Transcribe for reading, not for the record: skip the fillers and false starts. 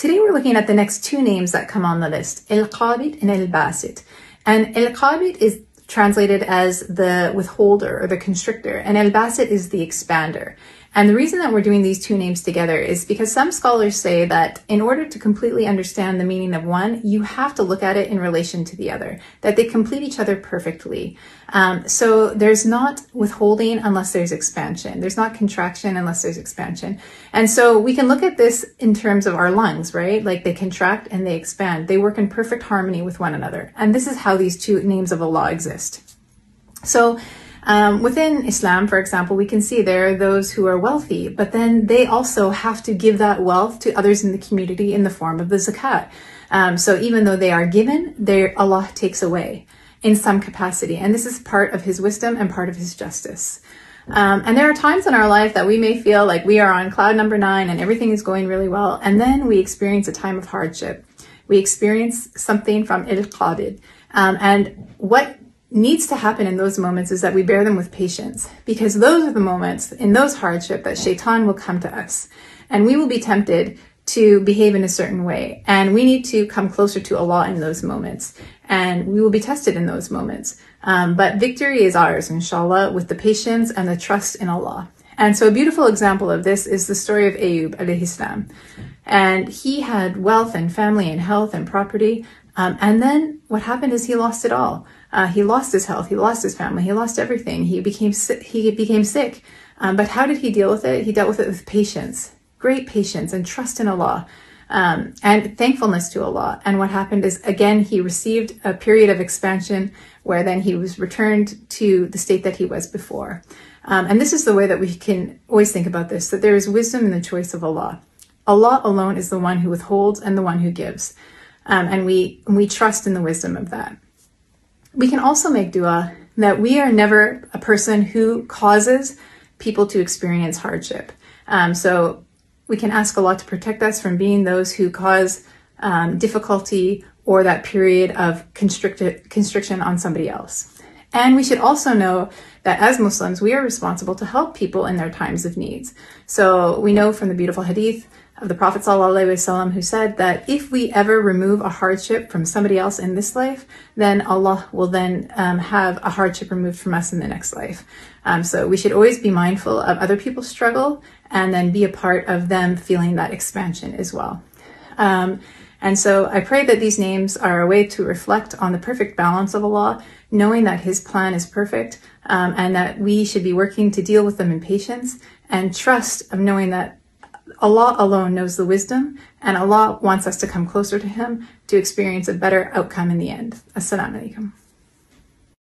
Today we're looking at the next two names that come on the list, Al Qaabid and Al Basit. And Al Qaabid is translated as the withholder or the constrictor, and Al Basit is the expander. And the reason that we're doing these two names together is because some scholars say that in order to completely understand the meaning of one, you have to look at it in relation to the other, that they complete each other perfectly. So there's not withholding unless there's expansion. There's not contraction unless there's expansion. And so we can look at this in terms of our lungs, right? Like they contract and they expand. They work in perfect harmony with one another. And this is how these two names of Allah exist. So within Islam, for example, we can see there are those who are wealthy, but then they also have to give that wealth to others in the community in the form of the zakat. So even though they are given, Allah takes away in some capacity. And this is part of His wisdom and part of His justice. And there are times in our life that we may feel like we are on cloud number 9 and everything is going really well. And then we experience a time of hardship. We experience something from Al Qaabid. And what needs to happen in those moments is that we bear them with patience, because those are the moments in those hardship that shaitan will come to us and we will be tempted to behave in a certain way, and we need to come closer to Allah in those moments, and we will be tested in those moments, but victory is ours, inshallah, with the patience and the trust in Allah. And so a beautiful example of this is the story of Ayub alayhi salam. And he had wealth and family and health and property, and then what happened is he lost it all. He lost his health, he lost his family, he lost everything. He became sick. But how did he deal with it? He dealt with it with patience, great patience and trust in Allah, and thankfulness to Allah. And what happened is, again, he received a period of expansion where then he was returned to the state that he was before. And this is the way that we can always think about this, that there is wisdom in the choice of Allah. Allah alone is the one who withholds and the one who gives. And we trust in the wisdom of that. We can also make dua that we are never a person who causes people to experience hardship. So we can ask Allah to protect us from being those who cause difficulty or that period of constriction on somebody else. And we should also know that as Muslims, we are responsible to help people in their times of needs. So we know from the beautiful hadith of the Prophet ﷺ, who said that if we ever remove a hardship from somebody else in this life, then Allah will then have a hardship removed from us in the next life. So we should always be mindful of other people's struggle and then be a part of them feeling that expansion as well. And so I pray that these names are a way to reflect on the perfect balance of Allah, knowing that His plan is perfect, and that we should be working to deal with them in patience and trust of knowing that Allah alone knows the wisdom, and Allah wants us to come closer to Him to experience a better outcome in the end. Assalamu alaikum.